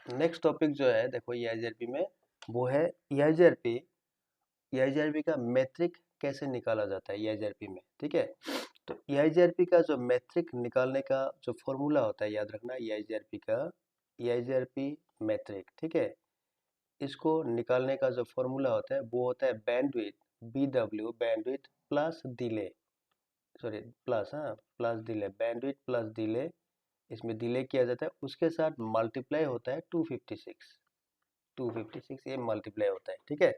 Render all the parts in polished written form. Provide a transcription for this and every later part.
Next topic जो है देखो ईआईजीआरपी में, वो है ईआईजीआरपी। ईआईजीआरपी का मेट्रिक कैसे निकाला जाता है ईआईजीआरपी में, ठीक है। तो ईआईजीआरपी का जो मेट्रिक निकालने का जो फॉर्मूला होता है, याद रखना ईआईजीआरपी का, ईआईजीआरपी मेट्रिक, ठीक है। इसको निकालने का जो फॉर्मूला होता है वो होता है bandwidth, BW bandwidth plus delay, sorry plus, हाँ plus delay, bandwidth plus delay, इसमें डिले किया जाता है, उसके साथ मल्टीप्लाई होता है 256, 256 ये मल्टीप्लाई होता है, ठीक है।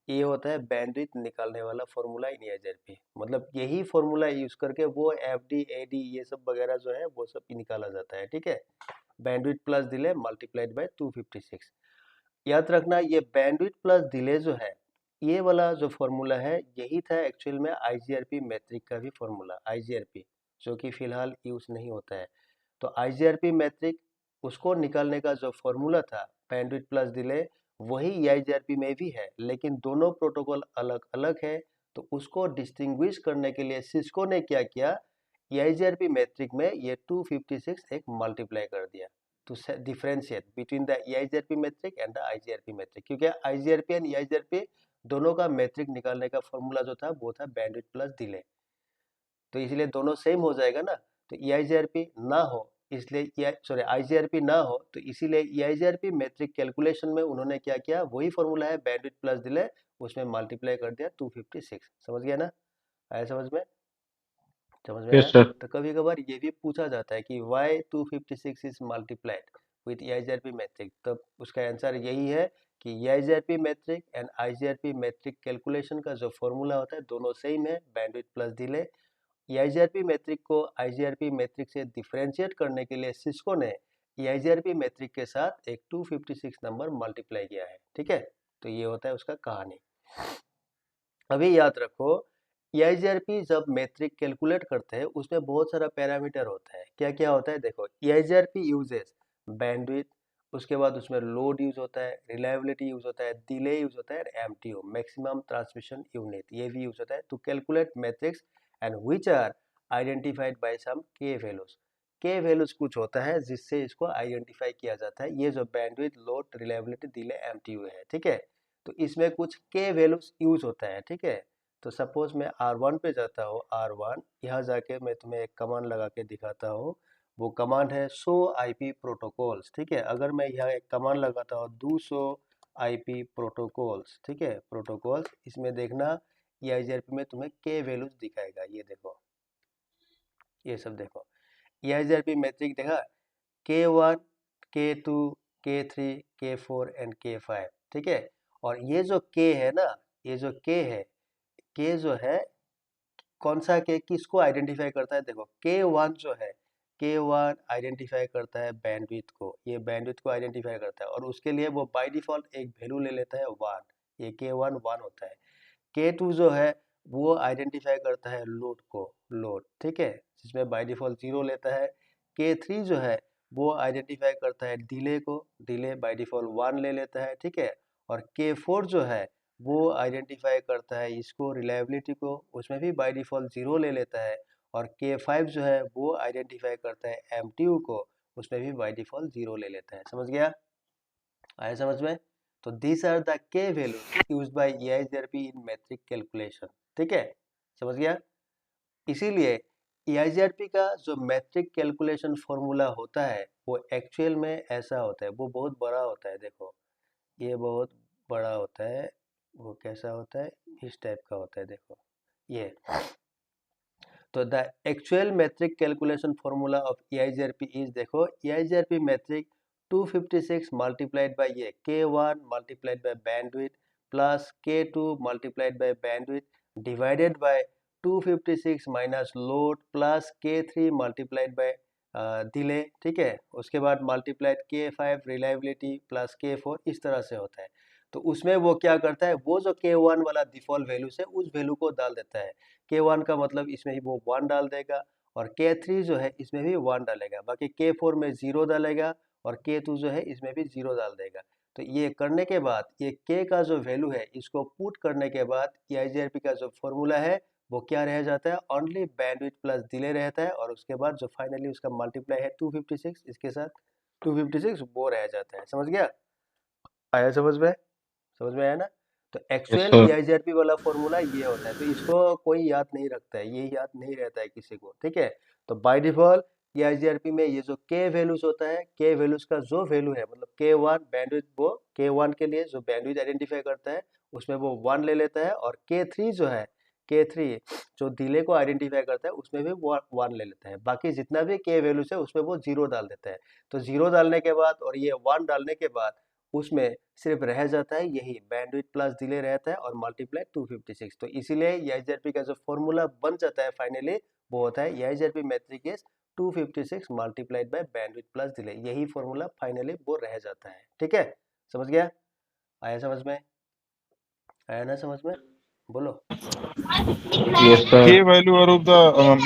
ये होता है बैंडविड्थ निकालने वाला फॉर्मूला इन ईआईजीआरपी। मतलब यही फॉर्मूला यूज करके वो एफडी एडी ये सब वगैरह जो है वो सब निकाला जाता है, ठीक है। Bandwidth plus delay multiplied by 256। याद रखना ये बैंडविड्थ प्लस डिले जो है, ये वाला जो फॉर्मूला है यही था एक्चुअल में आईजीआरपी मैट्रिक का भी फॉर्मूला, आईजीआरपी जो कि फिलहाल यूज नहीं होता है। तो आईजीआरपी मैट्रिक उसको निकालने का जो फॉर्मूला था बैंडविड्थ प्लस डिले, वही ईआईजीआरपी में भी है, लेकिन दोनों प्रोटोकॉल अलग अलग है। तो उसको डिस्टिंग्विश करने के लिए सिस्को ने क्या किया, ईआईजीआरपी मैट्रिक में ये 256 एक मल्टीप्लाई कर दिया to differentiate between the EIGRP metric and the IGRP metric, क्योंकि IGRP एंड EIGRP दोनों का मेट्रिक निकालने का फॉर्मूला जो था वो था बैंडविड्थ प्लस डिले, तो इसलिए दोनों सेम हो जाएगा ना। तो EIGRP ना हो, इसलिए सॉरी IGRP ना हो, तो इसीलिए EIGRP मेट्रिक कैलकुलेशन में उन्होंने क्या किया, वही फॉर्मूला है बैंडविड्थ प्लस डिले, उसमें मल्टीप्लाई कर दिया 256। समझ गया ना, आया समझ में, समझ में यस आया। सर। तो कभी कभार ये भी पूछा जाता है कि why 256 is multiplied with EIGRP metric, तब उसका आंसर यही है कि EIGRP metric and IGRP metric calculation का जो फॉर्मूला होता है दोनों सेम है, bandwidth plus delay. EIGRP metric को आईजीआरपी मैट्रिक से डिफरेंशिएट करने के लिए सिस्को ने ईआईजीआरपी मैट्रिक के साथ एक 256 नंबर मल्टीप्लाई किया है, ठीक है। तो ये होता है उसका कहानी। अभी याद रखो, ईआईजीआरपी जब मैट्रिक कैलकुलेट करते हैं उसमें बहुत सारा पैरामीटर होता है। क्या क्या होता है देखो, ईआईजीआरपी यूजेस बैंडविड्थ, उसके बाद उसमें लोड यूज होता है, रिलायबिलिटी यूज होता है, डिले यूज होता है, एमटीयू मैक्सिमम ट्रांसमिशन यूनिट ये भी यूज होता है to calculate metrics and which are identified by some K values. के वैल्यूज कुछ होता है जिससे इसको आइडेंटिफाई किया जाता है, ये जो bandwidth, load, reliability, delay, MTU है, ठीक है। तो इसमें कुछ के वैल्यूज यूज होता है, ठीक है। तो सपोज मैं R1 पे जाता हूँ, R1 यहाँ जाके मैं तुम्हें एक कमांड लगा के दिखाता हूँ। वो कमांड है शो आईपी प्रोटोकॉल्स, ठीक है। अगर मैं यहाँ एक कमांड लगाता हूँ डू शो आईपी प्रोटोकॉल्स, ठीक है, प्रोटोकॉल्स, इसमें देखना ईआईजीआरपी में तुम्हें के वैल्यूज दिखाएगा, ये देखो, ये सब देखो। ईआईजीआरपी मैट्रिक देखा, K1, K2, K3, K4 and K5, ठीक है। और ये जो K है ना, ये जो K है, K जो है, कौन सा K किसको आइडेंटिफाई करता है, देखो K1 जो है, K1 आइडेंटिफाई करता है बैंडविड्थ को, ये बैंडविड्थ को आइडेंटिफाई करता है और उसके लिए वो बाय डिफॉल्ट एक वैल्यू ले लेता है 1, ये K1 1 होता है। K2 जो है वो आइडेंटिफाई करता है लोड को, लोड, ठीक है, जिसमें बाय डिफॉल्ट 0 लेता है। K3 जो है वो आइडेंटिफाई करता है डिले को, डिले बाय डिफॉल्ट 1 ले लेता है, ठीक है। और K4 जो है वो आइडेंटिफाई करता है इसको, रिलायबिलिटी को, उसमें भी बाय डिफॉल्ट 0 ले लेता है। और K5 जो है वो आइडेंटिफाई करता है एमटीयू को, उसमें भी बाय डिफॉल्ट 0 ले लेता है। समझ गया, आया समझ में। तो these are the K values used by EIGRP in metric calculation, ठीक है, समझ गया। इसीलिए ईआईजीआरपी का जो मैट्रिक कैलकुलेशन फॉर्मूला होता है वो एक्चुअल में ऐसा होता है, वो बहुत बड़ा होता है, देखो ये बहुत बड़ा होता है। वो कैसा होता है, इस टाइप का होता है, देखो ये। तो the actual metric calculation formula of EIGRP is, देखो ईआईजीआरपी मैट्रिक 256 मल्टीप्लाइड बाय ये K1 multiplied by bandwidth plus K2 multiplied by bandwidth divided by 256 minus load plus K3 multiplied by delay, ठीक है। उसके बाद multiplied K5 reliability plus K4, इस तरह से होता है। तो उसमें वो क्या करता है, वो जो K1 वाला डिफॉल्ट वैल्यू है उस वैल्यू को डाल देता है। K1 का मतलब इसमें ही वो 1 डाल देगा, और K3 जो है इसमें भी 1 डालेगा, बाकी K4 में 0 डालेगा, और K2 जो है इसमें भी 0 डाल देगा। तो ये करने के बाद ये K का जो वैल्यू है इसको पुट करने के बाद ईआईजीआरपी का जो फॉर्मूला है वो क्या रह जाता है, ओनली बैंडविड्थ प्लस डिले रहता है, और उसके बाद जो फाइनली उसका मल्टीप्लाई है 256 इसके साथ, 256 वो रह जाता है। समझ गया? आया समझ में? समझ में आया ना? तो यस एक्चुअल सर। EIZRP वाला फॉर्मूला ये होता है, तो इसको कोई याद नहीं रखता है, ये याद नहीं रहता है किसी को, ठीक है? तो बाय डिफॉल्ट EIZRP में ये जो के वैल्यूज होता है, के वैल्यूज का जो वैल्यू है, मतलब K1 बैंडविड्थ, वो K1 के लिए जो बैंडविड्थ आइडेंटिफाई करता है उसमें वो 1 ले लेता है, और K3 जो है, K3 जो डिले को आइडेंटिफाई करता है उसमें भी वो 1 ले लेता है। बाकी जितना भी के वैल्यूज है उसमें वो 0 डाल देता है। तो 0 डालने के बाद और ये 1 डालने के बाद उसमें सिर्फ रह जाता है यही बैंडविड्थ प्लस डिले रहता है और मल्टीप्लाई 256। तो इसीलिए EIZRP का जो फॉर्मूला बन जाता है फाइनली, वो होता है EIZRP metric is 256 multiplied by bandwidth plus delay. यही फॉर्मूला फाइनली वो रह जाता है, ठीक है? समझ गया? आया समझ में? आया ना समझ में? बोलो। यस के सर। वैल्यू और ऑफ द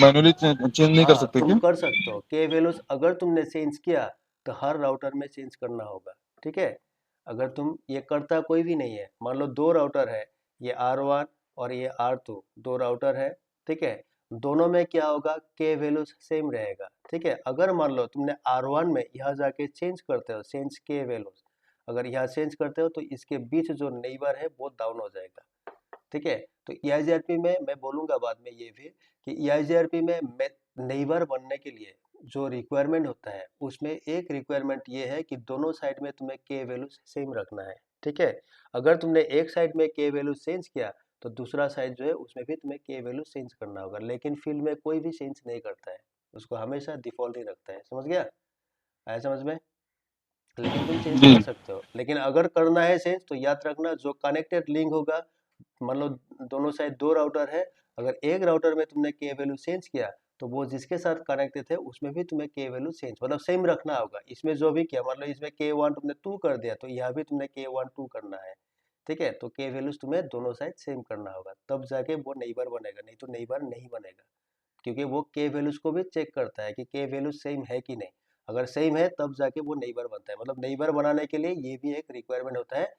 मैनुअली चेंज नहीं कर हाँ, सकते तुम क्या? कर सकते हो के वैल्यूज, अगर तुमने चेंज किया तो हर राउटर में चेंज करना होगा, ठीक है? अगर तुम ये करता कोई भी नहीं है, मान लो दो राउटर है, ये R1 और ये R2, दो राउटर है, ठीक है? दोनों में क्या होगा, के वैल्यूज सेम रहेगा, ठीक है? अगर मान लो तुमने R1 में यहाँ जाके चेंज करते हो, चेंज के वैल्यूज अगर यहाँ चेंज करते हो तो इसके बीच जो नेबर है वो डाउन हो जाएगा, ठीक है? तो EIZRP में मैं बोलूंगा बाद में ये भी कि EIZRP में नेबर बनने के लिए जो रिक्वायरमेंट होता है उसमें एक रिक्वायरमेंट ये है कि दोनों साइड में तुम्हें के वैल्यू सेम रखना है, ठीक है? अगर तुमने एक साइड में के वैल्यू चेंज किया तो दूसरा साइड जो है उसमें भी तुम्हें के वैल्यू चेंज करना होगा, लेकिन फील्ड में कोई भी चेंज नहीं करता है, उसको हमेशा डिफॉल्ट ही रखता है। समझ गया? आया समझ में? लेकिन तुम चेंज जी। कर सकते हो, लेकिन अगर करना है चेंज तो याद रखना जो कनेक्टेड लिंक होगा, मान लो दोनों साइड दो राउटर है, अगर एक राउटर में तुमने के वैल्यू चेंज किया तो वो जिसके साथ कनेक्टेड थे उसमें भी तुम्हें के वैल्यू चेंज मतलब सेम रखना होगा। इसमें जो भी किया, मान लो इसमें K1 तुमने 2 कर दिया तो यहाँ भी तुमने K1 2 करना है, ठीक है? तो के वैल्यूज तुम्हें दोनों साइड सेम करना होगा, तब जाके वो नेबर बनेगा, नहीं तो नेबर नहीं बनेगा, क्योंकि वो के वैल्यूज को भी चेक करता है कि के वैल्यूज सेम है कि नहीं। अगर सेम है तब जाके वो नेबर बनता है, मतलब नेबर बनाने के लिए ये भी एक रिक्वायरमेंट होता है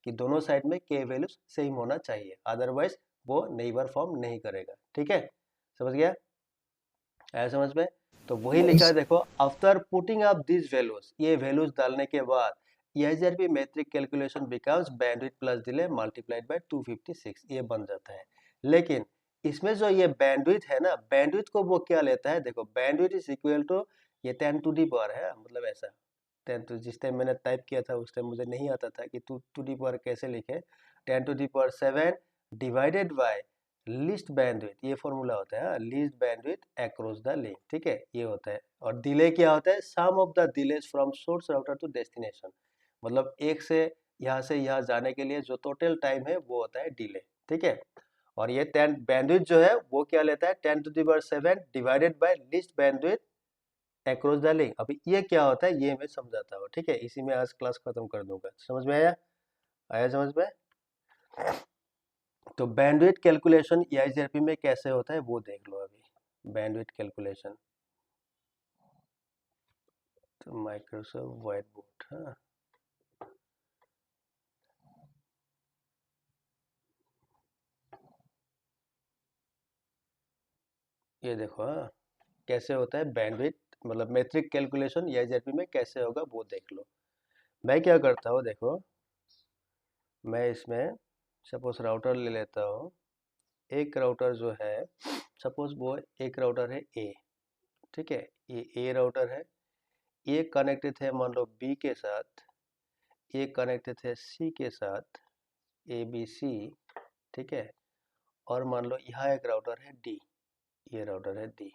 कि दोनों साइड में के वैल्यूज सेम होना चाहिए, अदरवाइज वो नेबर फॉर्म नहीं करेगा, ठीक है? समझ गया? आया समझ में? तो वही लिखा है देखो, after putting up this values, ये वैल्यूज डालने के बाद EIZRP metric calculation becomes bandwidth plus delay multiplied by 256, ये बन जाता है। लेकिन इसमें जो ये बैंडविड्थ है ना, बैंडविड्थ को वो क्या लेता है, देखो बैंडविड्थ इज इक्वल टू ये 10 टू दी पावर है, मतलब ऐसा 10 टू, जिस टाइम मैंने टाइप किया था उस टाइम मुझे नहीं आता था कि 2 टू दी पावर कैसे लिखे, 10 to the power 7 divided by least bandwidth, ये फॉर्मूला होता है least bandwidth across the link, ठीक है? ये होता है। और डिले क्या होता है, sum of the delays from source router to destination, मतलब एक से यहाँ जाने के लिए जो टोटल टाइम है वो होता है डिले, ठीक है? और ये 10 बैंडविड्थ जो है वो क्या लेता है, 10 to the power 7 divided by least bandwidth across the link. अभी ये क्या होता है ये मैं समझाता हूँ, ठीक है? इसी में आज क्लास खत्म कर दूंगा। समझ में आया? आया समझ में? तो बैंडविड्थ कैलकुलेशन EIZRP में कैसे होता है वो देख लो अभी। बैंडविड्थ कैलकुलेशन तो माइक्रोसॉफ्ट व्हाइट बोर्ड, हाँ ये देखो, हाँ कैसे होता है बैंडविड्थ मतलब मैट्रिक कैलकुलेशन EIZRP में कैसे होगा वो देख लो। मैं क्या करता हूँ देखो, मैं इसमें सपोज राउटर ले लेता हूँ, एक राउटर जो है, सपोज वो एक राउटर है A, ठीक है? ये A राउटर है, ये कनेक्टेड है मान लो B के साथ, ये कनेक्टेड है C के साथ, ABC, ठीक है? और मान लो यहाँ एक राउटर है D, ये राउटर है D,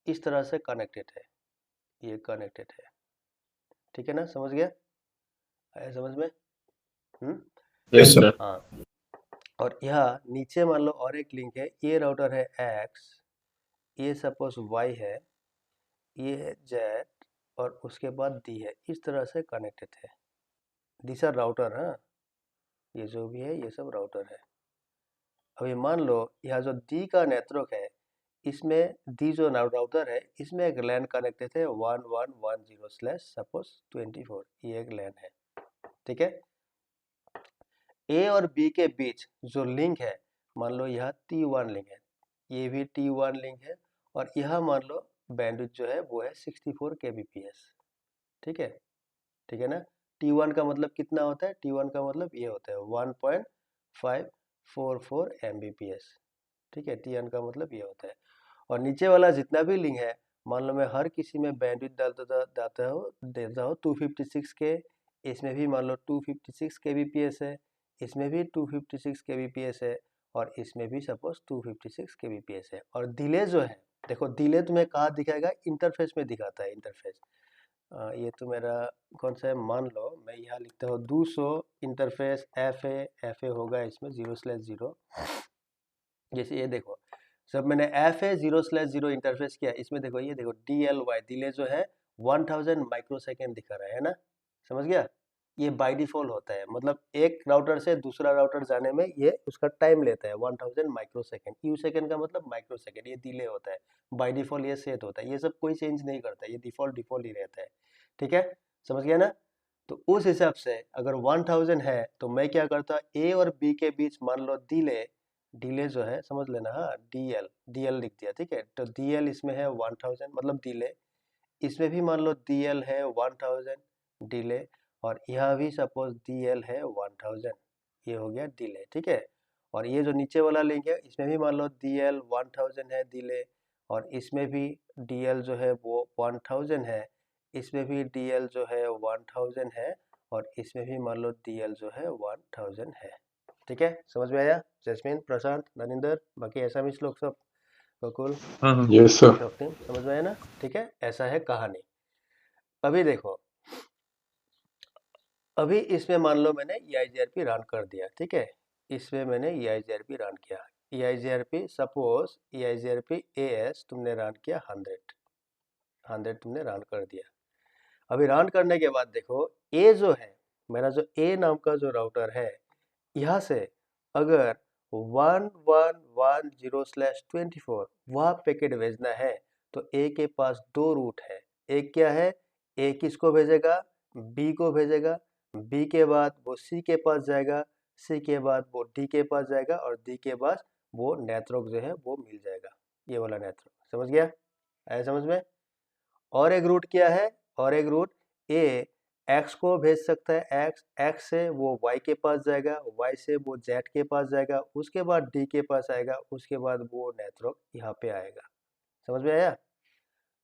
इस तरह से कनेक्टेड है, ये कनेक्टेड है, ठीक है ना? समझ गया? आया समझ में? Yes sir. हाँ। और यहाँ नीचे मान लो और एक लिंक है, ये राउटर है X, ये सपोज Y है, ये है Z, और उसके बाद D है, इस तरह से कनेक्टेड है। दिस आर राउटर, हाँ ये जो भी है ये सब राउटर है। अभी मान लो यहाँ जो D का नेटवर्क है, इसमें डी जो राउटर है इसमें एक लैन कनेक्टेड है 1110 स्लैश सपोज 24, ये एक लैन है, ठीक है? ए और बी के बीच जो लिंक है, मान लो यह T1 लिंक है, ये भी T1 लिंक है, और यह मान लो बैंडविड्थ जो है वो है 64 kbps, ठीक है ना। T1 का मतलब कितना होता है, T1 का मतलब ये होता है 1.544 Mbps, ठीक है। T1 का मतलब ये होता है। और नीचे वाला जितना भी लिंक है, मान लो मैं हर किसी में बैंडविड्थ देता हो 256 के, इसमें भी मान लो 256 kbps है, इसमें भी 256 kbps है, और इसमें भी सपोज 256 kbps है। और डिले जो है, देखो डिले तुम्हें कहाँ दिखाएगा, इंटरफेस में दिखाता है, इंटरफेस। ये तो मेरा कौन सा है, मान लो मैं यहाँ लिखता हूँ 200 इंटरफेस FA होगा इसमें 0/0। जैसे ये देखो, जब मैंने FA 0/0 इंटरफेस किया, इसमें देखो, ये देखो DLY डिले जो है 1000 माइक्रोसेकेंड दिखा रहा है ना, समझ गया। ये बाय डिफॉल्ट होता है, मतलब एक राउटर से दूसरा राउटर जाने में ये उसका टाइम लेता है 1000 माइक्रोसेकेंड। यू सेकेंड का मतलब माइक्रोसेकेंड, ये डिले होता है, बाय डिफॉल्ट ये सेट होता है, ये सब कोई चेंज नहीं करता, ये डिफॉल्ट ही रहता है, ठीक है, समझ गया ना। तो उस हिसाब से अगर 1000 है तो मैं क्या करता, A और B के बीच मान लो डिले जो है समझ लेना, हाँ DL लिख दिया, ठीक है। तो DL इसमें है 1000 मतलब डिले, इसमें भी मान लो DL है 1000 डिले, और यहाँ भी सपोज DL है 1000, ये हो गया डिले, ठीक है। और ये जो नीचे वाला लिंक है, इसमें भी मान लो DL 1000 है डिले, और इसमें भी DL जो है वो 1000 है, इसमें भी DL जो है 1000 है, और इसमें भी मान लो DL जो है 1000 है, ठीक है। समझ में आया, जैस्मिन, प्रशांत, नरिंदर, बाकी ऐसा भी लोग सब, बकुल, Yes, sir. स्वप्निल, समझ में आया ना, ठीक है। ऐसा है कहानी। अभी देखो, अभी इसमें मान लो मैंने EIGRP रन कर दिया, ठीक है। इसमें मैंने EIGRP रन किया, EIGRP सपोज EIGRP AS तुमने रन किया 100 तुमने रन कर दिया। अभी रन करने के बाद देखो, A जो है मेरा, जो A नाम का जो राउटर है, यहाँ से अगर 1110/24 वह पैकेट भेजना है, तो A के पास दो रूट है। एक क्या है, A किसको भेजेगा, B को भेजेगा, B के बाद वो C के पास जाएगा, C के बाद वो D के पास जाएगा, और D के पास वो नेटवर्क जो है वो मिल जाएगा, ये वाला नेटवर्क, समझ गया, आया समझ में। और एक रूट क्या है, और एक रूट A X को भेज सकता है, X से वो Y के पास जाएगा, Y से वो Z के पास जाएगा, उसके बाद D के पास आएगा, उसके बाद वो नेटवर्क यहाँ पे आएगा। समझ में आया,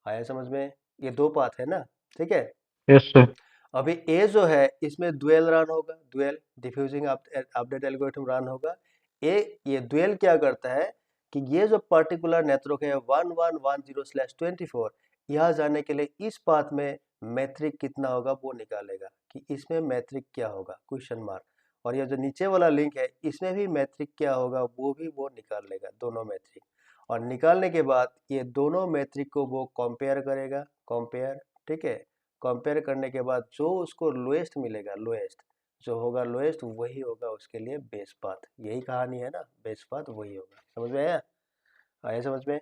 आया समझ में। ये दो पाथ है ना, ठीक है। Yes, sir. अभी A जो है इसमें ड्यूल रन होगा, dual diffusing update algorithm run होगा। ये ड्यूल क्या करता है कि ये जो पर्टिकुलर नेटवर्क है 1110/24, यहाँ जाने के लिए इस पाथ में मैट्रिक कितना होगा वो निकालेगा, कि इसमें मैट्रिक क्या होगा, क्वेश्चन मार्क। और ये जो नीचे वाला लिंक है, इसमें भी मैट्रिक क्या होगा वो भी वो निकाल लेगा, दोनों मैट्रिक। और निकालने के बाद ये दोनों मैट्रिक को वो कंपेयर करेगा, कंपेयर, ठीक है। कंपेयर करने के बाद जो उसको लोएस्ट मिलेगा, लोएस्ट जो होगा, लोएस्ट वही होगा उसके लिए बेस्ट पाथ। यही कहानी है ना, बेस्ट पाथ वही होगा। समझ में आया, आया समझ में,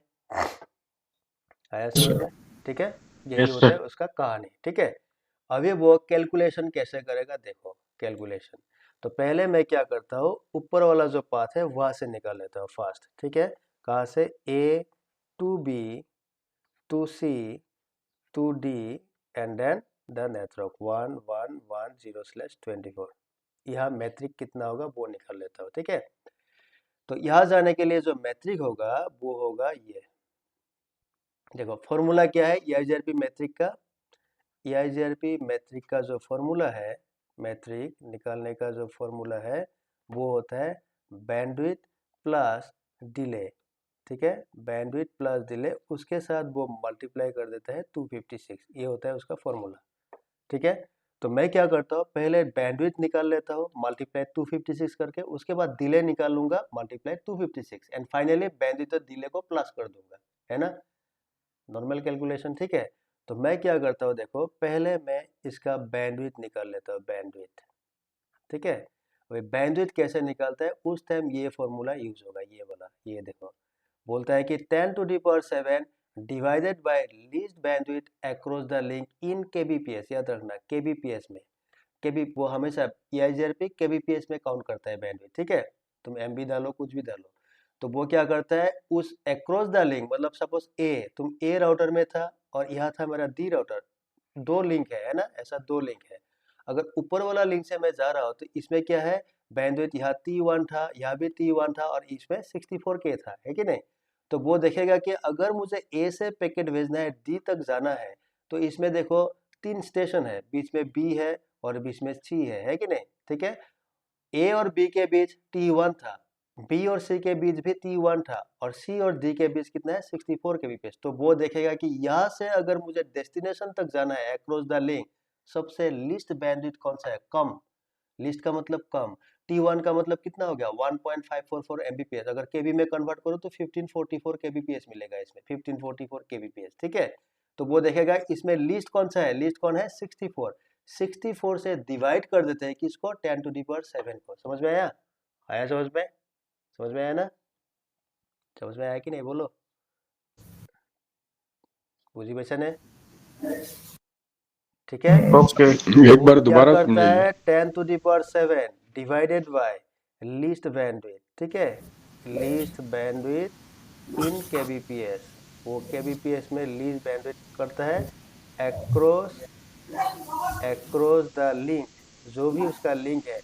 आया समझ में, ठीक है। यही Yes, होता sir. है उसका कहानी, ठीक है। अभी वो कैलकुलेशन कैसे करेगा, देखो कैलकुलेशन। तो पहले मैं क्या करता हूँ, ऊपर वाला जो पाथ है वहां से निकाल लेता हूँ फास्ट, ठीक है। कहाँ से, A to B to C to D and then the network 1110/24। यहाँ मैट्रिक कितना होगा वो निकाल लेता हूँ, ठीक है। तो यहाँ जाने के लिए जो मैट्रिक होगा वो होगा ये, देखो फॉर्मूला क्या है EIGRP मैट्रिक का। EIGRP मैट्रिक का जो फॉर्मूला है, मैट्रिक निकालने का जो फॉर्मूला है वो होता है बैंडविड्थ प्लस डिले, ठीक है। बैंडविड्थ प्लस डिले, उसके साथ वो मल्टीप्लाई कर देता है 256, ये होता है उसका फॉर्मूला, ठीक है। तो मैं क्या करता हूँ, पहले बैंडविड्थ निकाल लेता हूँ मल्टीप्लाई 256 करके, उसके बाद डिले निकालूंगा मल्टीप्लाई 256, एंड फाइनली बैंडविड्थ और डिले को प्लस कर दूंगा, है ना, नॉर्मल कैलकुलेशन, ठीक है। तो मैं क्या करता हूँ, देखो पहले मैं इसका बैंडविड्थ निकाल लेता हूँ, बैंडविड्थ, ठीक है। वही बैंडविड्थ कैसे निकालता है, उस टाइम ये फॉर्मूला यूज होगा, ये वाला, ये देखो बोलता है कि 10⁻7 divided by least bandwidth across the link in kbps, याद रखना kbps में, केबी वो हमेशा EIGRP kbps में काउंट करता है बैंडविड्थ, ठीक है। तुम MB डालो, कुछ भी डालो, तो वो क्या करता है, उस अक्रॉस द लिंक, मतलब सपोज तुम A राउटर में था और यहाँ था मेरा D राउटर, दो लिंक है ना, ऐसा दो लिंक है। अगर ऊपर वाला लिंक से मैं जा रहा हूँ तो इसमें क्या है, बैंडविड्थ यहाँ T1 था, यहाँ भी T1 था और इसमें 64K था, है कि नहीं। तो वो देखेगा कि अगर मुझे A से पैकेट भेजना है D तक जाना है तो इसमें देखो 3 स्टेशन है, बीच में B है और बीच में C है कि नहीं, ठीक है। A और B के बीच T1 था, B और C के बीच भी T1 था और C और D के बीच कितना है 64 kbps। तो वो देखेगा कि यहाँ से अगर मुझे डेस्टिनेशन तक जाना है अक्रॉस द लिंक, सबसे लिस्ट बैंडविड्थ कौन सा है, कम। लिस्ट का मतलब कम, T1 का मतलब कितना हो गया 1.544 Mbps। अगर kb में कन्वर्ट करो तो 1544 kbps मिलेगा इसमें, 1544 kbps, ठीक है। तो वो देखेगा इसमें लिस्ट कौन सा है, लिस्ट कौन है 64। 64 से डिवाइड कर देते हैं किसको, 10 to the power 7 को। समझ में आया, आया समझ में, समझ में आया ना, समझ में आया कि नहीं बोलो, बुझी बचन है, ठीक है। ओके एक वो बार क्या दोबारा करता समझाइए। है 10 to the power 7 divided by least bandwidth, ठीक है, लीस्ट बैंडविड्थ इन kbps। वो kbps में लीस्ट बैंडविड्थ करता है एक्रॉस द लिंक, जो भी उसका लिंक है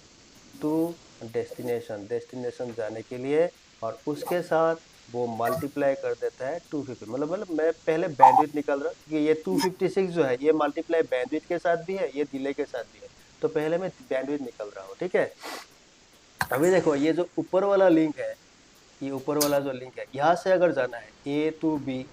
टू डेस्टिनेशन, डेस्टिनेशन जाने के लिए, और उसके साथ वो मल्टीप्लाई कर देता है 250। मतलब मैं पहले बैंडविड्थ निकाल रहा हूँ कि ये 256 जो है ये मल्टीप्लाई बैंडविड्थ के साथ भी है, ये डिले के साथ भी है, तो पहले मैं बैंडविड्थ निकाल रहा हूँ, ठीक है। अभी देखो ये जो ऊपर वाला लिंक है, ये ऊपर वाला जो लिंक है, यहाँ से अगर जाना है A to B,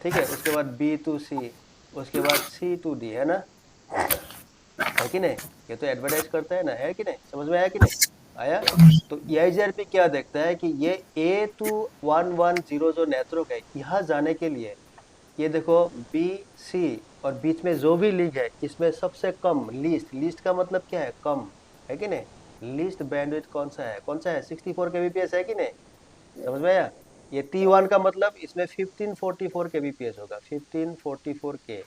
ठीक है, उसके बाद B to C, उसके बाद C to D, है ना, है कि नहीं। ये तो एडवर्टाइज करता है ना, है कि नहीं, समझ में आया कि नहीं आया। तो EIGRP क्या देखता है कि ये A to 110 जो नेटवर्क है, यहाँ जाने के लिए ये देखो B C और बीच में जो भी लिंक है इसमें सबसे कम लीस्ट, लीस्ट का मतलब क्या है, कम, है कि नहीं। लीस्ट बैंडविड्थ कौन सा है, कौन सा है 64 kbps, है कि नहीं, समझ में आया। ये T1 का मतलब इसमें 1544 kbps होगा, 1544K।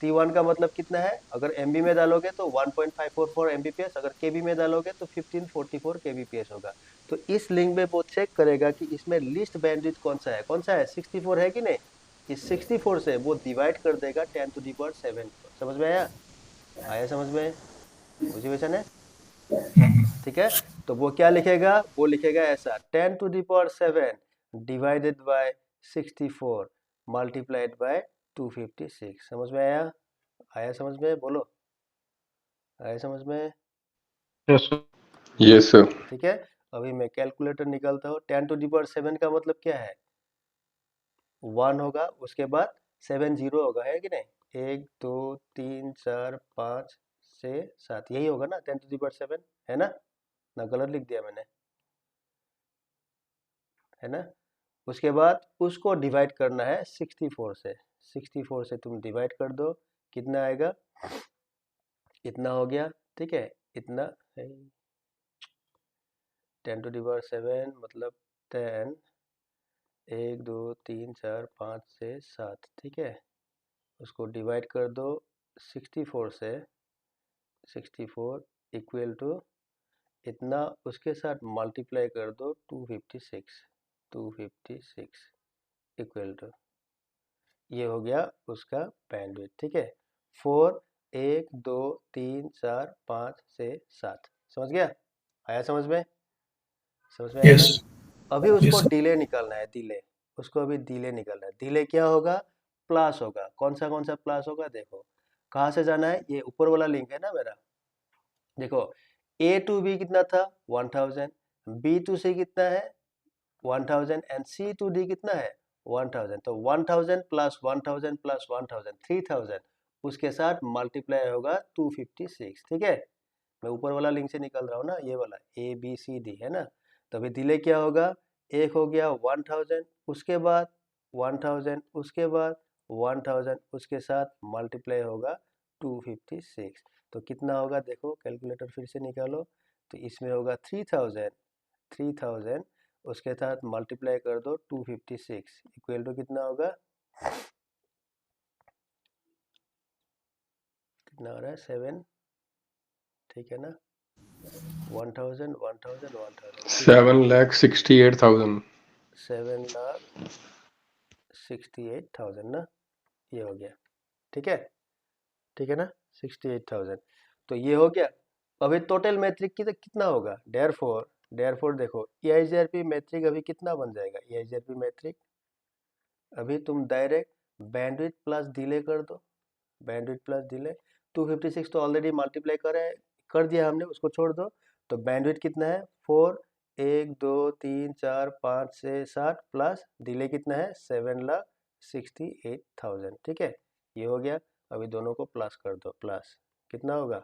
T1 का मतलब कितना है, अगर MB में डालोगे तो 1.544 Mbps, अगर KB में डालोगे तो 1544 kbps होगा। तो इस लिंक में वो चेक करेगा कि इसमें लिस्ट बैंडविड्थ कौन सा है, कौन सा है 64 है कि नहीं। इस 64 से वो डिवाइड कर देगा 10 to the power 7 को। समझ में आया, आया समझ में, बुझी क्वेश्चन है, ठीक है। तो वो क्या लिखेगा, वो लिखेगा ऐसा 10 to the power 7 divided bye 64 multiplied by 256। समझ में आया, आया समझ में, बोलो आया समझ में, यस यस सर। ठीक है। अभी मैं कैलकुलेटर निकालता हूँ। 10 to the power 7 का मतलब क्या है, 1 होगा, उसके बाद 7 0 होगा, है कि नहीं, 1 2 3 4 5 6 7, यही होगा ना 10 to the power 7, है ना गलत लिख दिया मैंने, है ना। उसके बाद उसको डिवाइड करना है 64 से, 64 से तुम डिवाइड कर दो, कितना आएगा, इतना हो गया, ठीक है, इतना है 10 to the power 7 मतलब 10, 1 2 3 4 5 6 7, ठीक है। उसको डिवाइड कर दो 64 से, 64 इक्वल टू इतना, उसके साथ मल्टीप्लाई कर दो 256, 256 इक्वल टू, ये हो गया उसका बैंडविड्थ, ठीक है। 4 1 2 3 4 5 6 7, समझ गया, आया समझ में, समझ में आया यस ना। अभी उसको डिले निकालना है, डिले, उसको अभी डिले निकालना है। डिले क्या होगा, प्लस होगा, कौन सा प्लस होगा, देखो कहाँ से जाना है, ये ऊपर वाला लिंक है ना मेरा, देखो A to B कितना था 1000, B to C कितना है 1000 एंड C to D कितना है 1000। तो 1000 प्लस 1000 प्लस 1000 3000, उसके साथ मल्टीप्लाई होगा 256, ठीक है। मैं ऊपर वाला लिंक से निकल रहा हूँ ना, ये वाला ABCD है ना। तो अभी डिले क्या होगा, एक हो गया 1000, उसके बाद 1000, उसके बाद 1000, उसके साथ मल्टीप्लाई होगा 256। तो कितना होगा देखो, कैलकुलेटर फिर से निकालो, तो इसमें होगा 3000, 3000 उसके साथ मल्टीप्लाई कर दो 256 इक्वल टू कितना होगा, कितना हो रहा है 7, ठीक है ना, 1000 1000 1000 7,68,000। 7,68,000 ना, ये हो गया, ठीक है। ठीक है ना, 68,000। तो ये हो गया। अभी टोटल मैट्रिक कितना होगा, देयरफॉर देखो EIGRP मैट्रिक अभी कितना बन जाएगा, EIGRP मैट्रिक अभी तुम डायरेक्ट बैंडविड्थ प्लस डिले कर दो, बैंडविड्थ प्लस डिले 256 तो ऑलरेडी मल्टीप्लाई कर दिया हमने, उसको छोड़ दो। तो बैंडविड्थ कितना है 4, 1 2 3 4 5 6 7 प्लस डिले कितना है 7,68,000। ठीक है, ये हो गया। अभी दोनों को प्लस कर दो, प्लस कितना होगा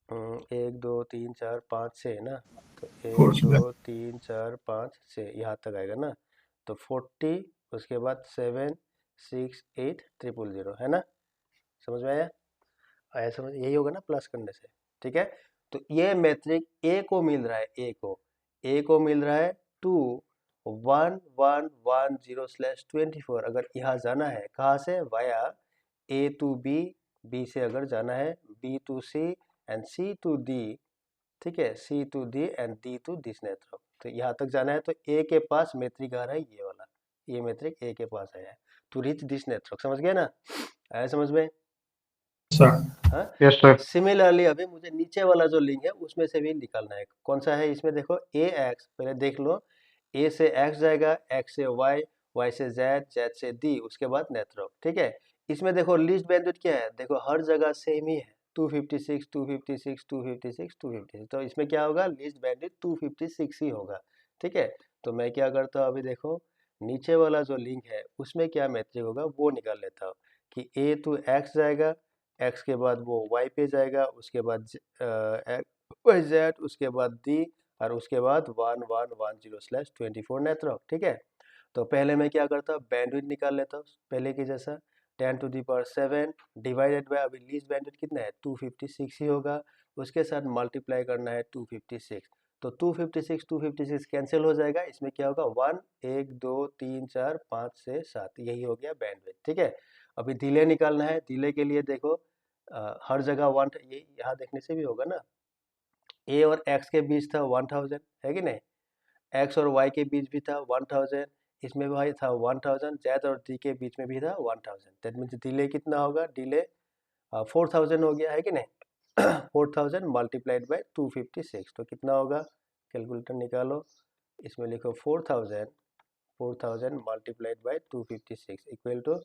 1 2 3 4 5 6 ना, तो 1 2 3 4 5 6 यहाँ तक आएगा ना। तो 40 उसके बाद 7,68,000 है ना, समझ में आया समझ, यही होगा ना प्लस करने से। ठीक है, तो ये मैट्रिक ए को मिल रहा है, ए को मिल रहा है 2,1,1,1,0/24। अगर यहाँ जाना है कहाँ से, via A to B, B से अगर जाना है B to C and C to D, ठीक है, C to D and D to this network, तो यहाँ तक जाना है। तो ए के पास मैट्रिक आ रहा है ये वाला, ये मैट्रिक ए के पास आया है टू रीच दिस नेटवर्क। समझ गए ना, आया समझ में हाँ। Yes sir. सिमिलरली अभी मुझे नीचे वाला जो लिंक है उसमें से भी निकालना है, कौन सा है इसमें देखो ए एक्स, पहले देख लो, ए से एक्स जाएगा, एक्स से वाई, वाई से जेड, जेड से डी, उसके बाद नेटवर्क। ठीक है, इसमें देखो लीस्ट बैंडविड्थ क्या है, देखो हर जगह सेम ही है 256 256 256 256, तो इसमें क्या होगा लीस्ट बैंडविड्थ 256 ही होगा। ठीक है, तो मैं क्या करता हूँ अभी देखो नीचे वाला जो लिंक है उसमें क्या मैट्रिक होगा वो निकाल लेता हूँ कि ए टू एक्स जाएगा, एक्स के बाद वो वाई पे जाएगा, उसके बाद वाई जेड, उसके बाद डी, और उसके बाद 1,1,1,0/24 नेटवर्क। ठीक है, तो पहले मैं क्या करता हूँ बैंडविड्थ निकाल लेता हूँ पहले की जैसा 10⁻7 डिवाइडेड बाय, अभी लीस्ट बैंडविड्थ कितना है 256 ही होगा, उसके साथ मल्टीप्लाई करना है 256, तो 256 कैंसिल हो जाएगा, इसमें क्या होगा 1 1 2 3 4 5 6 7, यही हो गया बैंडविड्थ। ठीक है, अभी डिले निकालना है, डिले के लिए देखो हर जगह 1, ये यहाँ देखने से भी होगा ना, ए और एक्स के बीच था 1000 है कि नहीं, एक्स और वाई के बीच भी था 1000, इसमें भी था 1000, जेड और डी के बीच में भी था 1000, दैट मीन्स डिले कितना होगा, डिले 4000 हो गया है कि नहीं 4000 मल्टीप्लाइड बाय 256, तो कितना होगा, कैलकुलेटर निकालो, इसमें लिखो 4000 मल्टीप्लाइड बाय 256 इक्वल टू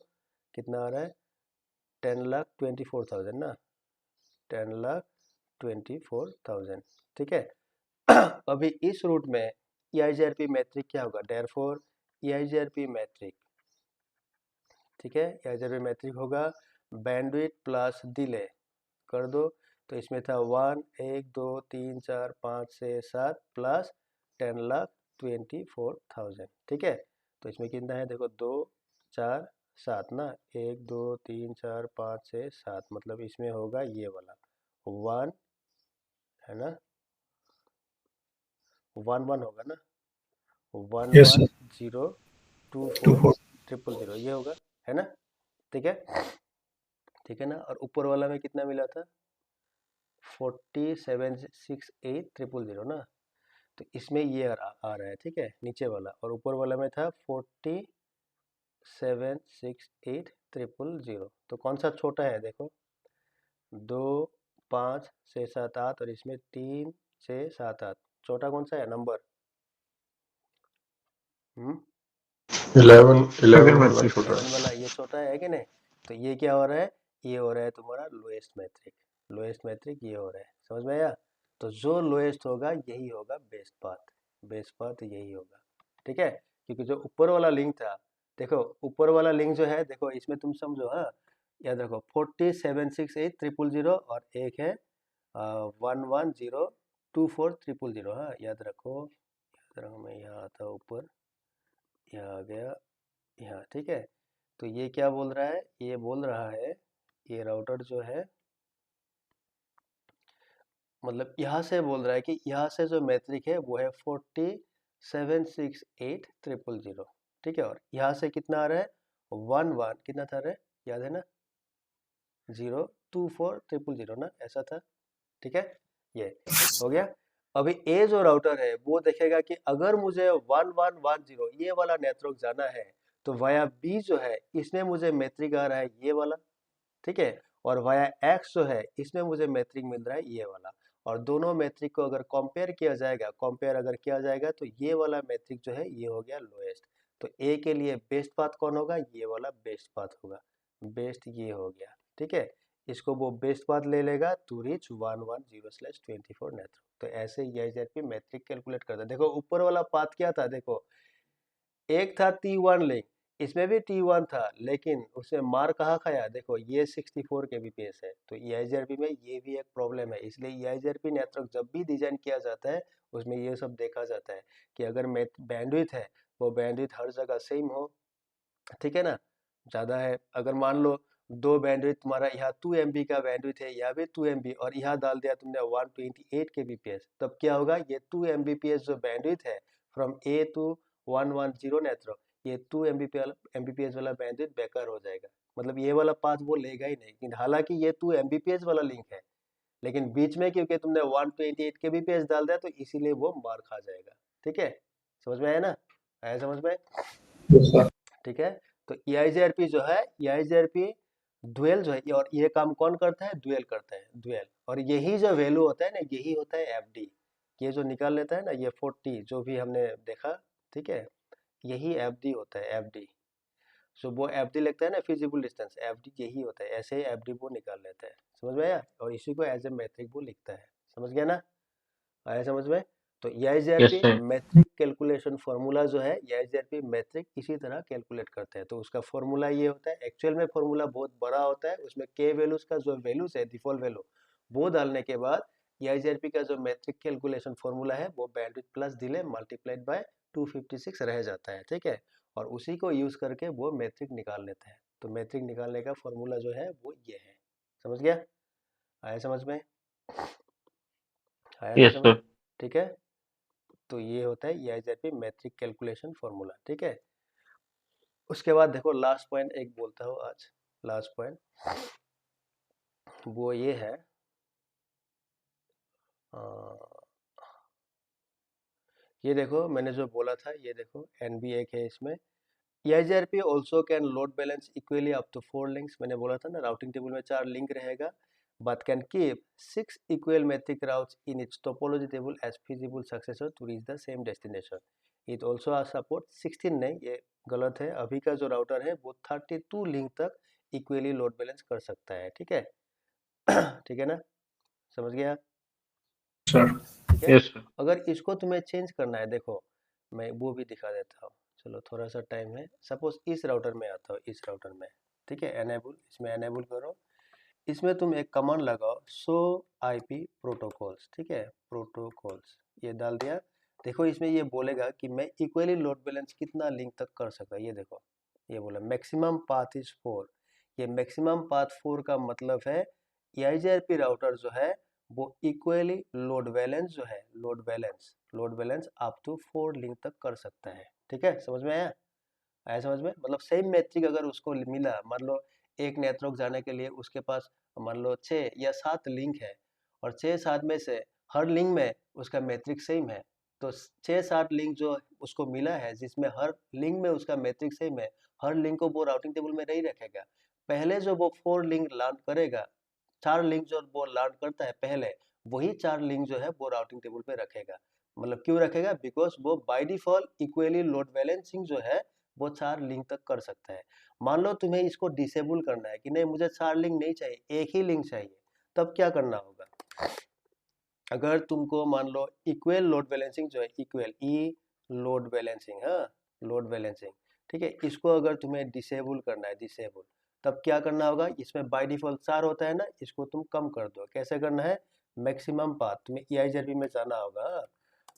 कितना आ रहा है 10,24,000 ना, 10,24,000। ठीक है अभी इस रूट में EIGRP मैट्रिक क्या होगा, देयरफॉर EIGRP मैट्रिक, ठीक है, EIGRP मैट्रिक होगा बैंडविड्थ प्लस डिले कर दो, तो इसमें था 1 1 2 3 4 5 6 7 प्लस 10,24,000। ठीक है, तो इसमें कितना है देखो 2 4 7 ना, 1 2 3 4 5 6 7, मतलब इसमें होगा ये वाला 1 है ना, 1 1 होगा ना, 1 Yes, 1 sir. 0 2 2 4 4. 0 ये होगा, है ना, ठीक है, ठीक है ना। और ऊपर वाला में कितना मिला था 47,68,000 ना, तो इसमें ये आ रहा है, ठीक है, नीचे वाला, और ऊपर वाला में था 47,68,000, तो कौन सा छोटा है देखो 2 5 6 7 8 और इसमें 3 6 7 8, छोटा कौन सा है नंबर 11 वाला छोटा 7 वाला, ये छोटा है कि नहीं, तो ये क्या हो रहा है, ये हो रहा है तुम्हारा लोएस्ट मैट्रिक, लोएस्ट मैट्रिक ये हो रहा है, समझ में आया। तो जो लोएस्ट होगा यही होगा बेस्ट पाथ, बेस्ट पाथ यही होगा। ठीक है, क्योंकि जो ऊपर वाला लिंक था, देखो ऊपर वाला लिंक जो है देखो इसमें तुम समझो, हाँ याद रखो 47,68,000 और एक है 11,024,000, हाँ याद रखो, मैं यहाँ आता ऊपर, यहाँ आ गया यहाँ, ठीक है। तो ये क्या बोल रहा है, ये बोल रहा है ये राउटर जो है, मतलब यहाँ से बोल रहा है कि यहाँ से जो मैट्रिक है वो है 47,68,000, ठीक है, और यहाँ से कितना आ रहा है 1 1 कितना था रे, याद है ना 024,000 ना, ऐसा था, ठीक है, ये हो गया। अभी ए जो राउटर है वो देखेगा कि अगर मुझे 1110 ये वाला नेटवर्क जाना है तो वाया बी जो है इसमें मुझे मैट्रिक आ रहा है ये वाला, ठीक है, और वाया एक्स जो है इसमें मुझे मैट्रिक मिल रहा है ये वाला, और दोनों मैट्रिक को अगर कंपेयर किया जाएगा, कंपेयर अगर किया जाएगा तो ये वाला मैट्रिक जो है ये हो गया लोएस्ट। तो ए के लिए बेस्ट पाथ कौन होगा, ये वाला बेस्ट पाथ होगा, बेस्ट ये हो गया, ठीक है। इसको वो बेस्ट पाथ ले लेगा टू रीच 110/24 नेटवर्क। तो ऐसे EIGRP मैट्रिक कैलकुलेट करता है। देखो ऊपर वाला पाथ क्या था, देखो एक था T1 लिंक, इसमें भी T1 था, लेकिन उसमें मार कहाँ खाया, देखो ये 64 kbps है। तो EIGRP में ये भी एक प्रॉब्लम है, इसलिए EIGRP नेटवर्क जब भी डिजाइन किया जाता है उसमें ये सब देखा जाता है कि अगर बैंडविड्थ है वो बैंडविड्थ हर जगह सेम हो, ठीक है ना। ज़्यादा है, अगर मान लो दो बैंडविड्थ तुम्हारा यहाँ 2 MB का बैंडविड्थ है, यहाँ भी 2 MB, और यहाँ डाल दिया तुमने 128 kbps, तब क्या होगा, ये 2 Mbps जो बैंडविड्थ है फ्रॉम A to 110 नेटवर्क, ये 2 Mbps वाला बैंडविड्थ बेकार हो जाएगा, मतलब ये वाला पाथ वो लेगा ही नहीं। हालांकि ये 2 Mbps वाला लिंक है, लेकिन बीच में क्योंकि तुमने 128 kbps डाल दिया तो इसीलिए वो मार खा जाएगा, ठीक है। समझ में आया ना, आया समझ में, Yes, sir. ठीक है। तो EIGRP जो है, EIGRP ड्यूअल जो है, और ये काम कौन करता है, ड्यूअल करता है, ड्यूअल। और यही जो वैल्यू होता है ना, यही होता है FD, ये जो निकाल लेता है ना, ये 40 जो भी हमने देखा, ठीक है, यही FD होता है, FD। सो वो FD लगता है ना, फिजिबल डिस्टेंस, FD यही होता है, ऐसे ही FD वो निकाल लेता है, समझ में आया। और इसी को एज ए मैट्रिक वो लिखता है, समझ गया ना, आया समझ में। तो Yes, EIGRP sir. Metric calculation formula जो है, EIGRP मैट्रिक इसी तरह कैलकुलेट करते हैं। तो उसका फॉर्मूला ये होता है, एक्चुअल में फॉर्मूला बहुत बड़ा होता है, उसमें K वैल्यूज का जो वैल्यूज है, डिफॉल्ट वैल्यू, वो डालने के बाद EIGRP का जो मैट्रिक कैलकुलेशन फॉर्मूला है वो bandwidth plus delay multiplied by 256 रह जाता है, ठीक है। और उसी को यूज करके वो मैट्रिक निकाल लेता है। तो मैट्रिक निकालने का फॉर्मूला जो है वो ये है, समझ गया, आया समझ में, आया ना Yes, समझ, sir. ठीक है। तो ये होता है EIGRP मैट्रिक कैलकुलेशन फॉर्मूला, ठीक है। उसके बाद देखो लास्ट पॉइंट एक बोलता हूँ आज, लास्ट पॉइंट वो ये है, ये देखो मैंने जो बोला था, ये देखो NB एक है इसमें। EIGRP also can load balance equally up to 4 links, मैंने बोला था ना राउटिंग टेबल में 4 लिंक रहेगा, but can keep 6 equal metric routes in its topology table as feasible successor to reach the same destination. It also support 16 नहीं, ये गलत है, अभी का जो राउटर है वो 32 लिंक तक इक्वली लोड बैलेंस कर सकता है, ठीक है। ठीक है ना, समझ गया, Sir. ठीक है। Yes, sir. अगर इसको तुम्हें चेंज करना है, देखो मैं वो भी दिखा देता हूँ, चलो थोड़ा सा टाइम है। सपोज इस राउटर में आता हो, इस राउटर में, ठीक है, एनेबल, इसमें एनेबल करो, इसमें तुम एक कमांड लगाओ शो IP प्रोटोकॉल्स, ठीक है, प्रोटोकॉल्स ये डाल दिया। देखो इसमें ये बोलेगा कि मैं इक्वली लोड बैलेंस कितना लिंक तक कर सकता, ये देखो ये बोला मैक्सिमम पाथ इज 4। ये मैक्सिमम पाथ 4 का मतलब है EIGRP राउटर जो है वो इक्वली लोड बैलेंस जो है, load balance up to 4 link तक कर सकता है, ठीक है। समझ में आया, आया समझ में, मतलब सेम मैट्रिक अगर उसको मिला, मान लो एक नेटवर्क जाने के लिए उसके पास मान लो 6 या 7 लिंक है, और 6-7 में से हर लिंक में उसका मैट्रिक सेम है, तो 6-7 लिंक जो उसको मिला है जिसमें हर लिंक में उसका मैट्रिक सेम है, हर लिंक को वो राउटिंग टेबल में नहीं रखेगा। पहले जो वो 4 लिंक लर्न करेगा, 4 लिंक जो वो लर्न करता है पहले, वही 4 लिंक जो है वो राउटिंग टेबल पे रखेगा। मतलब क्यों रखेगा, बिकॉज वो by default equally load balancing जो है वो 4 लिंक तक कर सकता है। मान लो तुम्हें इसको डिसेबल करना है कि नहीं मुझे 4 लिंक नहीं चाहिए, एक ही लिंक चाहिए, तब क्या करना होगा। अगर तुमको मान लो इक्वल लोड बैलेंसिंग जो है, इक्वल लोड बैलेंसिंग, हाँ लोड बैलेंसिंग, ठीक है, इसको अगर तुम्हें डिसेबल करना है, डिसेबल, तब क्या करना होगा, इसमें बाय डिफॉल्ट 4 होता है ना, इसको तुम कम कर दो। कैसे करना है, मैक्सिमम पाथ, तुम्हें EIGRP में जाना होगा,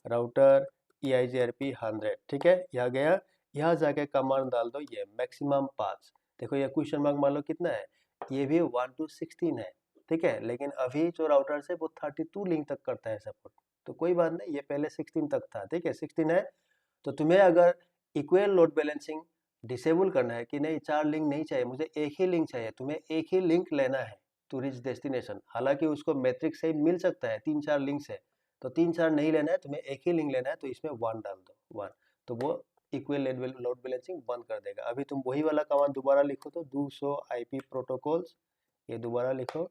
राउटर EIGRP 100, ठीक है, यहाँ गया, यहाँ जाके कमांड डाल दो ये मैक्सिमम पाथ। देखो ये क्वेश्चन मार्क मान लो कितना है, ये भी 1 to 16 है, ठीक है, लेकिन अभी जो राउटर है वो 32 लिंक तक करता है सपोर्ट, तो कोई बात नहीं, ये पहले 16 तक था, ठीक है, 16 है। तो तुम्हें अगर इक्वल लोड बैलेंसिंग डिसेबल करना है कि नहीं 4 लिंक नहीं चाहिए, मुझे एक ही लिंक चाहिए, तुम्हें एक ही लिंक लेना है टू रीच डेस्टिनेशन। हालांकि उसको मैट्रिक से मिल सकता है 3-4 लिंक से, तो 3-4 नहीं लेना है, तुम्हें एक ही लिंक लेना है, तो इसमें 1 डाल दो, 1, तो वो इक्वल लोड बैलेंसिंग बंद कर देगा। अभी तुम वही वाला कमांड दोबारा लिखो तो 200 IP प्रोटोकॉल्स ये दोबारा लिखो,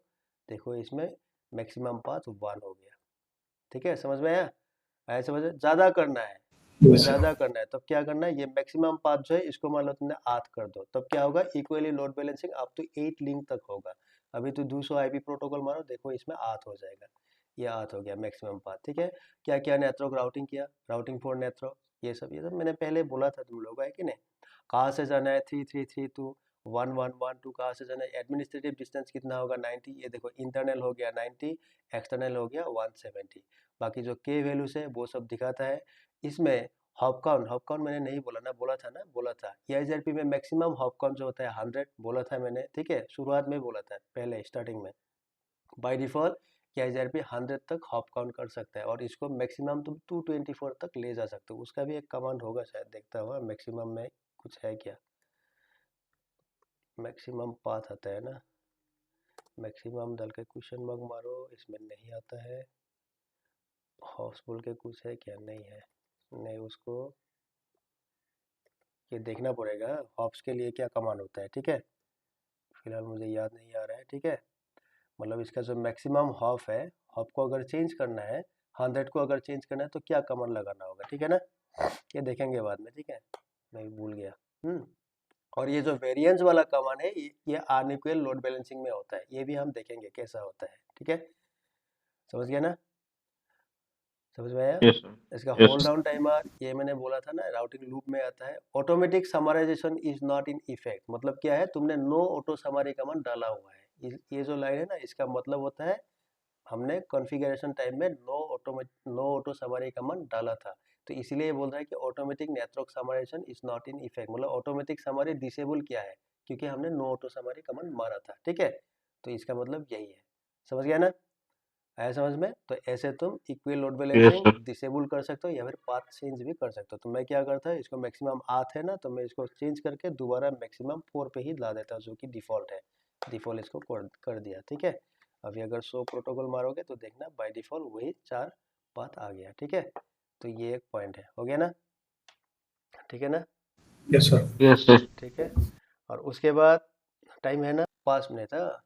देखो इसमें मैक्सिमम पाथ 1 हो गया। ठीक है, समझ में आया? आया समझ में? ज़्यादा करना है, Yes, sir. ज़्यादा करना है तब क्या करना है, ये मैक्सिमम पाथ जो है इसको मान लो तुमने 8 कर दो, तब क्या होगा, equally load balancing up to 8 link तक होगा। अभी तो 200 आईपी प्रोटोकॉल मारो, देखो इसमें 8 हो जाएगा, ये 8 हो गया मैक्सिमम पाथ। ठीक है, क्या क्या नेटवर्क राउटिंग किया, राउटिंग फॉर नेटवर्क, ये सब मैंने पहले बोला था तुम लोगों को, है कि नहीं? कहाँ से जाना है 3332 1112, कहाँ से जाना है, एडमिनिस्ट्रेटिव डिस्टेंस कितना होगा 90, ये देखो इंटरनल हो गया 90, एक्सटर्नल हो गया 170, बाकी जो के वैल्यूज है वो सब दिखाता है। इसमें हॉप काउंट मैंने नहीं बोला ना, बोला था ना, बोला था EIGRP में मैक्सिमम हॉप काउंट जो होता है 100 बोला था मैंने। ठीक है, शुरुआत में बोला था पहले स्टार्टिंग में, बाय डिफॉल्ट EIGRP 100 तक हॉप काउंट कर सकता है, और इसको मैक्सिमम तुम 224 तक ले जा सकते हो। उसका भी एक कमांड होगा शायद, देखता हुआ मैक्सिमम में कुछ है क्या, मैक्सिमम पाथ आता है ना, मैक्सिमम डाल के क्वेश्चन मार्क मारो, इसमें नहीं आता है। हाउसफुल के कुछ है क्या, नहीं है, नहीं, उसको ये देखना पड़ेगा हॉप्स के लिए क्या कमांड होता है। ठीक है, फिलहाल मुझे याद नहीं आ रहा है। ठीक है, मतलब इसका जो मैक्सिमम हॉप है, हॉप को अगर चेंज करना है, 100 को अगर चेंज करना है तो क्या कमांड लगाना होगा। ठीक है ना, ये देखेंगे बाद में। ठीक है, मैं भूल गया। और ये जो वेरिएंस वाला कमांड है, ये अनइक्वल लोड बैलेंसिंग में होता है, ये भी हम देखेंगे कैसा होता है। ठीक है, समझ गया ना, समझ में आया? Yes, sir. इसका Yes, hold sir. Down timer, ये मैंने बोला था ना, राउटिंग लूप में आता है। Automatic summarization is not in effect, मतलब क्या है, तुमने नो ऑटो समरी कमांड डाला हुआ है। ये जो लाइन है ना, इसका मतलब होता है हमने कॉन्फ़िगरेशन टाइम में नो ऑटो समरी कमांड डाला था, तो इसीलिए बोल रहा है कि automatic network summarization is not in effect, मतलब ऑटोमेटिक समरी डिसेबल किया है क्योंकि हमने नो ऑटो समरी कमांड मारा था। ठीक है, तो इसका मतलब यही है, समझ गया ना, आया समझ में? तो ऐसे तुम equal load Yes, balancing sir. Disable कर सकते हो या फिर पाथ चेंज भी कर सकते हो। तो मैं क्या करता है, इसको मैक्सिमम 8 है ना, तो मैं इसको चेंज करके दोबारा मैक्सिमम 4 पे ही ला देता हूँ, जो कि डिफॉल्ट है। डिफॉल्ट इसको कर दिया। ठीक है, अभी अगर 100 प्रोटोकॉल मारोगे तो देखना बाय डिफॉल्ट वही 4 पाथ आ गया। ठीक है, तो ये एक पॉइंट है, हो गया ना? ठीक है ना? Yes, sir. Yes, sir. ठीक है, और उसके बाद टाइम है ना 5 मिनट। हाँ,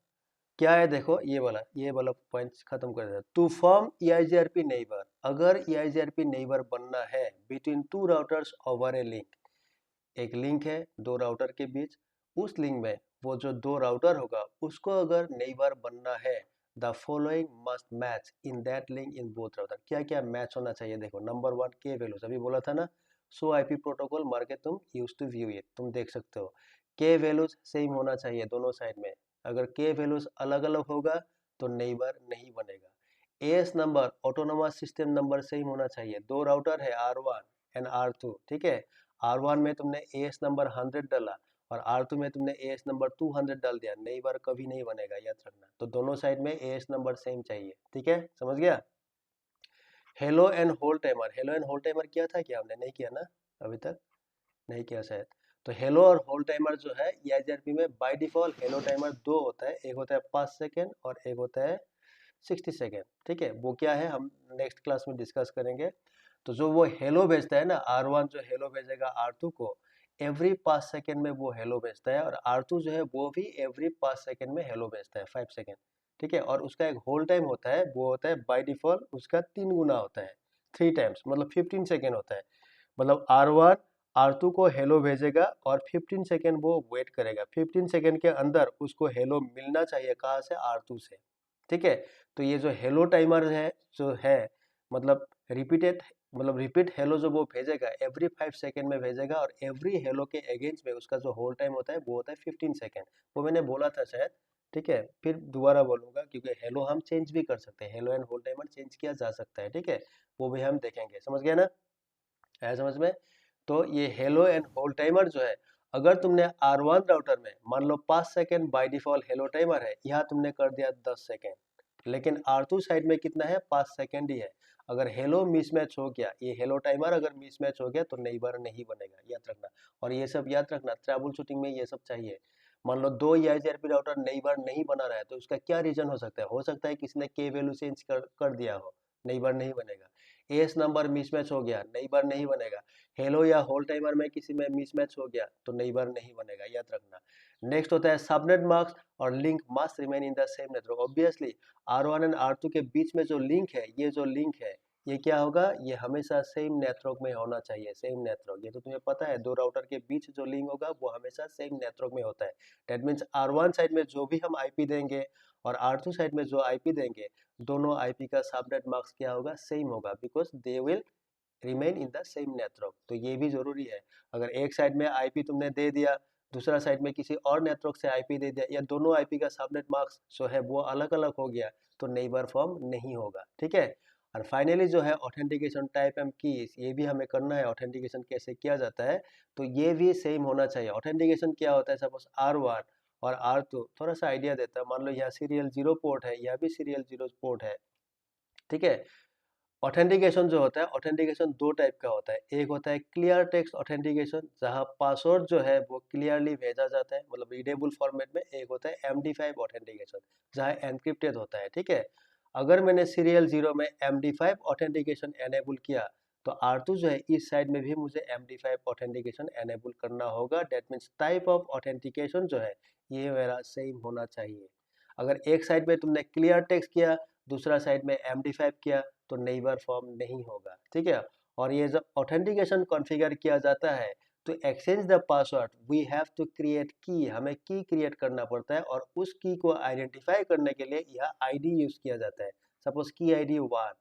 क्या है देखो, ये वाला पॉइंट खत्म कर देता। टू फॉर्म EIGRP नेबर, अगर EIGRP नेबर बनना है बिटवीन 2 राउटर्स ओवर ए लिंक, एक लिंक है 2 राउटर के बीच, उस लिंक में वो जो 2 राउटर होगा उसको अगर नेबर बनना है, the following must match in that link in both router. क्या क्या मैच होना चाहिए, देखो नंबर 1 के वैल्यूज, अभी बोला था ना, सो IP प्रोटोकॉल मार के तुम यूज टू व्यू इट, तुम देख सकते हो। के वैल्यूज सेम होना चाहिए दोनों साइड में, अगर के वैल्यूज अलग अलग होगा तो नेबर नहीं बनेगा। As number, autonomous system number same होना चाहिए, 2 राउटर है R1 एंड R2। ठीक है, R1 में तुमने एएस नंबर 100 डाला और R2 में तुमने एएस नंबर 200 डाल दिया, नई बार कभी नहीं बनेगा, याद रखना। तो दोनों साइड में एएस नंबर सेम चाहिए। ठीक है, समझ गया? Hello and hold timer, hello and hold timer किया था क्या हमने? नहीं किया ना, अभी तक नहीं किया शायद। तो हेलो और होल्ड टाइमर जो है EIGRP में बाय डिफॉल्ट हेलो टाइमर 2 होता है, एक होता है 5 सेकेंड और एक होता है 60 सेकेंड। ठीक है, वो क्या है हम नेक्स्ट क्लास में डिस्कस करेंगे। तो जो वो हेलो भेजता है ना, R1 जो हेलो भेजेगा R2 को, एवरी 5 सेकेंड में वो हेलो भेजता है, और R2 जो है वो भी एवरी 5 सेकेंड में हेलो भेजता है, 5 सेकेंड। ठीक है, और उसका एक होल्ड टाइम होता है, वो होता है बाय डिफॉल्ट उसका 3 गुना होता है, 3 टाइम्स, मतलब 15 सेकेंड होता है। मतलब R1 R2 को हेलो भेजेगा और 15 सेकेंड वो वेट करेगा, 15 सेकेंड के अंदर उसको हेलो मिलना चाहिए, कहाँ से? R2 से। ठीक है, तो ये जो हेलो टाइमर है जो है, मतलब रिपीट हेलो जो वो भेजेगा एवरी 5 सेकेंड में भेजेगा, और एवरी हेलो के अगेंस्ट में उसका जो होल्ड टाइम होता है वो होता है 15 सेकेंड। वो मैंने बोला था शायद। ठीक है, फिर दोबारा बोलूंगा, क्योंकि हेलो हम चेंज भी कर सकते हैं, hello and hold timer change किया जा सकता है। ठीक है, वो भी हम देखेंगे, समझ गया ना, है समझ में? तो ये हेलो एंड होल्ड टाइमर जो है, अगर तुमने R1 राउटर में मान लो 5 second by default hello timer है, यहाँ तुमने कर दिया 10 सेकेंड, लेकिन R2 साइड में कितना है? 5 सेकेंड ही है। अगर हेलो मिसमैच हो गया, ये हेलो टाइमर अगर मिसमैच हो गया तो नई बार नहीं बनेगा, याद रखना। और ये सब याद रखना, ट्रबल शूटिंग में ये सब चाहिए। मान लो 2 EIGRP राउटर नई बार नहीं बना रहा है, तो उसका क्या रीजन हो सकता है किसी ने के वैल्यू चेंज कर दिया हो, नई बार नहीं बनेगा। एस नंबर मिसमैच हो गया, नई बार नहीं बनेगा। हेलो या होल्ड टाइमर में किसी में मिसमैच हो गया तो नई बार नहीं बनेगा, याद रखना। नेक्स्ट होता है सबनेट मास्क और link must remain in the same network. Obviously R1 and R2 के बीच में जो लिंक है, ये जो लिंक है ये क्या होगा, ये हमेशा सेम नेटवर्क में होना चाहिए, सेम नेटवर्क। ये तो तुम्हें पता है, दो राउटर के बीच जो लिंक होगा वो हमेशा सेम नेटवर्क में होता है। डेट मीन्स R1 साइड में जो भी हम IP देंगे और R2 साइड में जो IP देंगे, दोनों IP का सबनेट मास्क क्या होगा, सेम होगा, because they will remain in the same network. तो ये भी जरूरी है। अगर एक साइड में IP तुमने दे दिया, दूसरा साइड में किसी और नेटवर्क से IP दे दिया, या दोनों IP का सबनेट मास्क जो है वो अलग अलग हो गया, तो नेबर फॉर्म नहीं होगा, ठीक है। और फाइनली जो है ऑथेंटिकेशन टाइप एंड कीज, ये भी हमें करना है। ऑथेंटिकेशन कैसे किया जाता है, तो ये भी सेम होना चाहिए। ऑथेंटिकेशन क्या होता है, सपोज R1 और R2, थोड़ा सा आइडिया देता है। मान लो यहाँ सीरियल 0 पोर्ट है, यहाँ भी सीरियल 0 पोर्ट है, ठीक है। ऑथेंटिकेशन जो होता है, ऑथेंटिकेशन दो टाइप का होता है। एक होता है क्लियर टेक्स्ट ऑथेंटिकेशन, जहां पासवर्ड जो है वो क्लियरली भेजा जाता है, मतलब रीडेबल फॉर्मेट में। एक होता है MD5 ऑथेंटिकेशन, जहां एनक्रिप्टेड होता है, ठीक है। अगर मैंने सीरियल 0 में MD5 ऑथेंटिकेशन एनेबल किया, तो R2 जो है इस साइड में भी मुझे MD5 ऑथेंटिकेशन एनेबल करना होगा। That means type of authentication जो है ये मेरा सेम होना चाहिए। अगर एक साइड में तुमने क्लियर टेक्स्ट किया, दूसरा साइड में MD5 किया, तो नेबर फॉर्म नहीं होगा, ठीक है। और ये जब ऑथेंटिकेशन कॉन्फ़िगर किया जाता है, तो exchange the password we have to create key, हमें की क्रिएट करना पड़ता है, और उस की को आइडेंटिफाई करने के लिए यह ID यूज किया जाता है। सपोज की ID 1,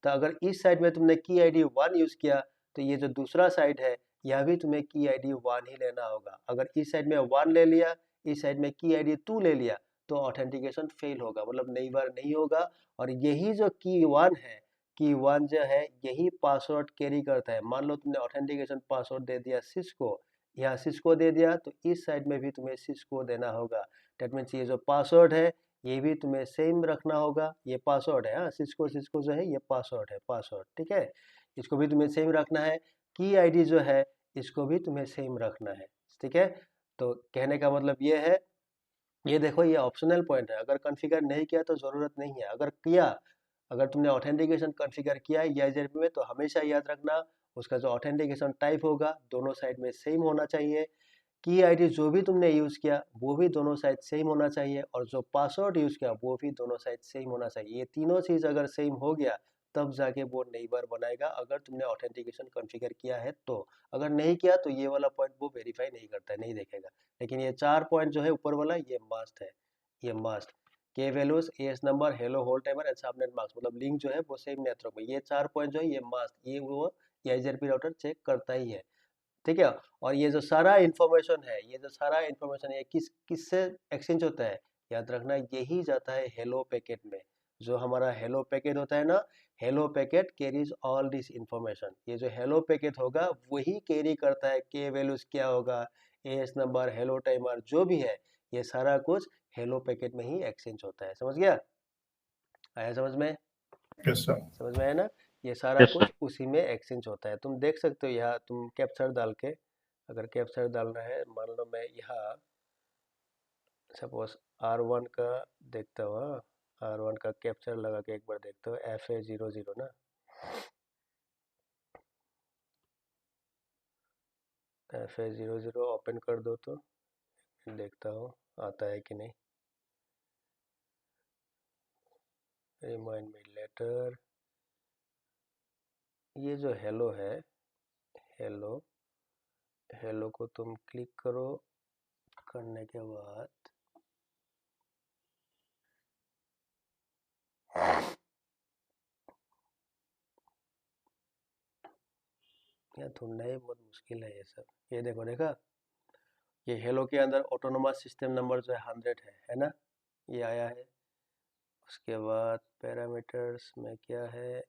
तो अगर इस साइड में तुमने की ID 1 यूज किया, तो ये जो दूसरा साइड है यह भी तुम्हें की ID 1 ही लेना होगा। अगर इस साइड में 1 ले लिया, इस साइड में की ID 2 ले लिया, तो ऑथेंटिकेशन फेल होगा, मतलब नेबर नहीं होगा। और यही जो की 1 है, की 1 जो है यही पासवर्ड कैरी करता है। मान लो तुमने ऑथेंटिकेशन पासवर्ड दे दिया सिस्को, यहाँ सिस्को दे दिया, तो इस साइड में भी तुम्हें सिस्को देना होगा। डेट मीन्स ये जो पासवर्ड है ये भी तुम्हें सेम रखना होगा। ये पासवर्ड है, हाँ, सिस्को सिस्को जो है ये पासवर्ड है, पासवर्ड, ठीक है। इसको भी तुम्हें सेम रखना है। की ID जो है इसको भी तुम्हें सेम रखना है, ठीक है। तो कहने का मतलब ये है, ये देखो ये ऑप्शनल पॉइंट है। अगर कॉन्फ़िगर नहीं किया तो ज़रूरत नहीं है, अगर किया, अगर तुमने ऑथेंटिकेशन कॉन्फ़िगर किया है EIGRP में, तो हमेशा याद रखना उसका जो ऑथेंटिकेशन टाइप होगा दोनों साइड में सेम होना चाहिए। की ID जो भी तुमने यूज़ किया वो भी दोनों साइड सेम होना चाहिए, और जो पासवर्ड यूज़ किया वो भी दोनों साइड सेम होना चाहिए। ये तीनों चीज़ अगर सेम हो गया, तब जाके वो नेबर बनाएगा, अगर तुमने ऑथेंटिकेशन कॉन्फ़िगर किया है तो। अगर नहीं किया तो ये वाला पॉइंट वो वेरीफाई नहीं करता है, नहीं देखेगा। लेकिन ये 4 पॉइंट जो है ऊपर वाला, ये मस्ट है, ये मस्ट। के values, AS number, hello hold timer and subnet mask, मतलब लिंक जो है वो सेम नेटवर्क में। ये 4 पॉइंट जो है ये मस्ट, ये वो EIGRP राउटर चेक करता ही है, ठीक है। और ये जो सारा इन्फॉर्मेशन है, ये जो सारा इन्फॉर्मेशन है, किससे एक्सचेंज होता है, याद रखना यही जाता है हेलो पैकेट में। जो हमारा हेलो पैकेट होता है ना, hello packet carries all this information. ये जो हेलो पैकेट होगा वही कैरी करता है के वैल्यूज क्या होगा, AS नंबर, हेलो टाइमर, जो भी है ये सारा कुछ हेलो पैकेट में ही एक्सचेंज होता है। समझ गया, आया समझ में, Yes, sir. समझ में आया ना। ये सारा Yes, sir. कुछ उसी में एक्सचेंज होता है। तुम देख सकते हो यहाँ, तुम कैप्चर डाल के, अगर कैप्चर डालना है, मान लो मैं यहाँ सपोज R1 का देखता हूँ, R1 का कैप्चर लगा के एक बार देखता हूँ, FA00 ना, FA00 ओपन कर दो तो देखता हूँ आता है कि नहीं। रिमाइंड मी लेटर, ये जो हेलो है, हेलो, हेलो को तुम क्लिक करो, करने के बाद यार ढूंढना ही बहुत मुश्किल है ये सब। ये देखो, देखा, ये हेलो के अंदर ऑटोनोमस सिस्टम नंबर जो है 100 है ना, ये आया है। उसके बाद पैरामीटर्स में क्या है,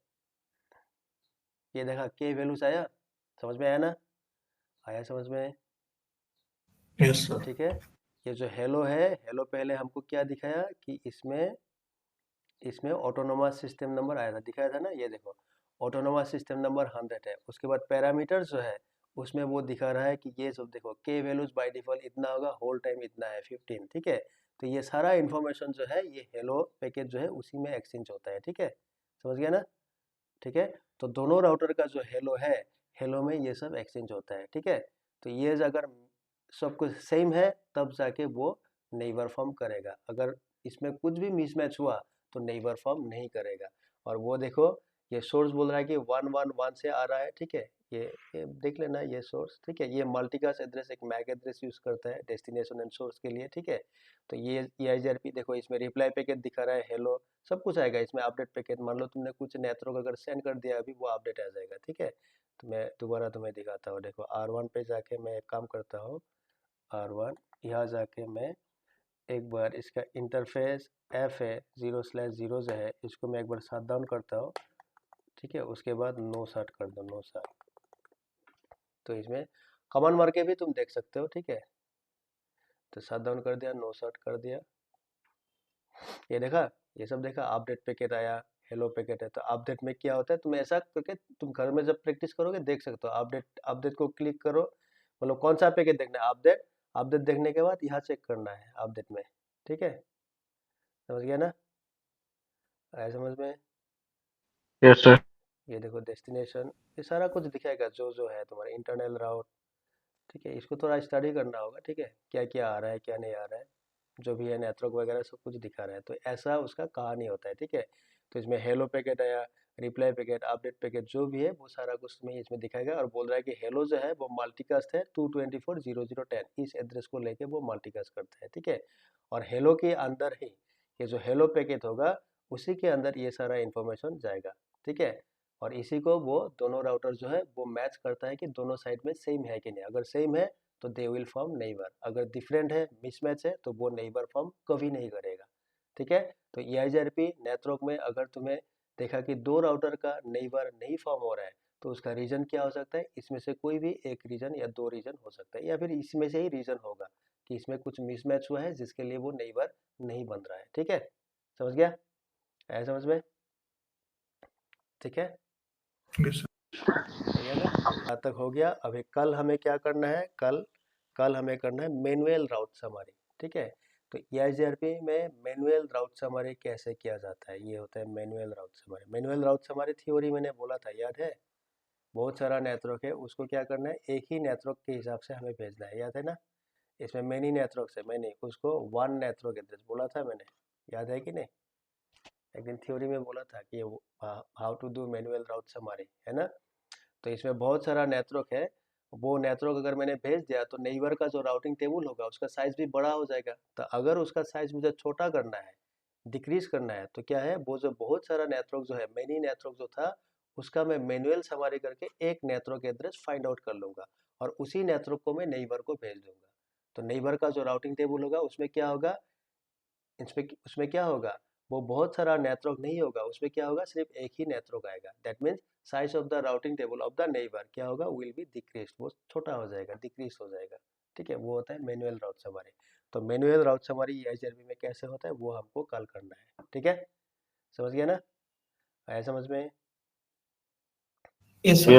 ये देखा के वैल्यूज आया, समझ में आया ना, आया समझ में, Yes, sir. ठीक है। ये जो हेलो है, हेलो पहले हमको क्या दिखाया कि इसमें इसमें ऑटोनोमस सिस्टम नंबर आया था, दिखाया था ना, ये देखो ऑटोनोमस सिस्टम नंबर 100 है। उसके बाद पैरामीटर्स जो है उसमें वो दिखा रहा है कि ये सब देखो के वैल्यूज बाय डिफॉल्ट इतना होगा, होल्ड टाइम इतना है 15, ठीक है। तो ये सारा इन्फॉर्मेशन जो है ये हेलो पैकेज जो है उसी में एक्सचेंज होता है, ठीक है, समझ गया ना, ठीक है। तो दोनों राउटर का जो हेलो है, हेलो में ये सब एक्सचेंज होता है, ठीक है। तो ये अगर सब कुछ सेम है तब जाके वो नेबर फॉर्म करेगा। अगर इसमें कुछ भी मिसमैच हुआ तो नेबर फॉर्म नहीं करेगा। और वो देखो ये सोर्स बोल रहा है कि 111 से आ रहा है, ठीक है, ये देख लेना ये सोर्स, ठीक है। ये मल्टीकास्ट एड्रेस एक मैक एड्रेस यूज करता है डेस्टिनेशन एंड सोर्स के लिए, ठीक है। तो ये EIGRP देखो इसमें रिप्लाई पैकेट दिखा रहा है, हेलो सब कुछ आएगा इसमें। अपडेट पैकेट मान लो तुमने कुछ नेटवर्क अगर सेंड कर दिया अभी, वो अपडेट आ जाएगा, ठीक है। तो मैं दोबारा तुम्हें दिखाता हूँ। देखो R1 पे जाके मैं एक काम करता हूँ, R1 यहाँ जाके मैं एक बार इसका इंटरफेस F है 0/0 जो है, इसको मैं एक बार शट डाउन करता हूँ, ठीक है। उसके बाद नो शट कर दो, नो शट। तो इसमें कमांड मार के भी तुम देख सकते हो, ठीक है। तो शट डाउन कर दिया, नो शट कर दिया, ये देखा, ये सब देखा, अपडेट पैकेट आया, हेलो पैकेट है। तो अपडेट में क्या होता है, तुम ऐसा करके तुम घर में जब प्रैक्टिस करोगे देख सकते हो। अपडेट अपडेट को क्लिक करो, मतलब कौन सा पैकेट देखना है, अपडेट। अपडेट देखने के बाद यहाँ चेक करना है अपडेट में, ठीक है। समझ गया ना, आया समझ में। Yes, sir. ये देखो डेस्टिनेशन, ये सारा कुछ दिखाएगा जो जो है तुम्हारा इंटरनल राउट, ठीक है। इसको थोड़ा स्टडी करना होगा, ठीक है, क्या क्या आ रहा है क्या नहीं आ रहा है, जो भी है नेटवर्क वगैरह सब कुछ दिखा रहा है। तो ऐसा उसका कहानी होता है, ठीक है। तो इसमें हेलो पैकेट आया, रिप्लाई पैकेट, अपडेट पैकेट, जो भी है वो सारा कुछ में इसमें दिखाएगा। और बोल रहा है कि हेलो जो है वो मल्टीकास्ट है 224.0010, इस एड्रेस को लेके वो मल्टीकास्ट करता है, ठीक है। और हेलो के अंदर ही ये जो हेलो पैकेट होगा उसी के अंदर ये सारा इंफॉर्मेशन जाएगा, ठीक है। और इसी को वो दोनों राउटर जो है वो मैच करता है कि दोनों साइड में सेम है कि नहीं। अगर सेम है तो दे विल फॉर्म नेबर, अगर डिफरेंट है, मिसमैच है, तो वो नेबर फॉर्म कभी नहीं करेगा, ठीक है। तो EIGRP नेटवर्क में अगर तुम्हें देखा कि दो राउटर का नेबर नहीं फॉर्म हो रहा है, तो उसका रीजन क्या हो सकता है, इसमें से कोई भी एक रीजन या दो रीजन हो सकता है, या फिर इसमें से ही रीजन होगा कि इसमें कुछ मिसमैच हुआ है जिसके लिए वो नेबर नहीं बन रहा है, ठीक है। समझ गया, आया समझ में, ठीक है। Yes, sir. हो गया ना, यहाँ तक हो गया। अभी कल हमें क्या करना है, कल हमें करना है मैनुअल राउट समरी, ठीक है। तो EIGRP में मैनुअल राउट समरी कैसे किया जाता है, ये होता है manual route summary. Manual route summary theory मैंने बोला था, याद है। बहुत सारा नेटवर्क है, उसको क्या करना है, एक ही नेटवर्क के हिसाब से हमें भेजना है, याद है ना। इसमें मैनी नेटवर्क है, मैंने उसको वन नेटवर्क एड्रेस बोला था मैंने, याद है कि नहीं। एक दिन थ्योरी में बोला था कि how to do manual route summary, है ना। तो इसमें बहुत सारा नेटवर्क है, वो नेटवर्क अगर मैंने भेज दिया तो नेबर का जो राउटिंग टेबल होगा उसका साइज भी बड़ा हो जाएगा। तो अगर उसका साइज मुझे छोटा करना है, डिक्रीज करना है, तो क्या है, वो जो बहुत सारा नेटवर्क जो है, मैनी नेटवर्क जो था, उसका मैं मैनुअल समरी करके एक नेटवर्क एड्रेस फाइंड आउट कर लूंगा और उसी नेटवर्क को मैं नेबर को भेज दूंगा। तो नेबर का जो राउटिंग टेबल होगा उसमें क्या होगा, उसमें क्या होगा, वो बहुत सारा नेटवर्क नहीं होगा, उसमें क्या होगा, सिर्फ एक ही नेटवर्क आएगा। That means size of the routing table of the neighbour क्या होगा, विल बी डिक्रीज, वो छोटा हो जाएगा, डिक्रीज हो जाएगा, ठीक है। वो होता है मैनुअल राउट समरी। तो मैनुअल राउट समरी EIGRP में कैसे होता है वो हमको कल करना है, ठीक है। समझ गया ना, आया समझ में। Yes, sir.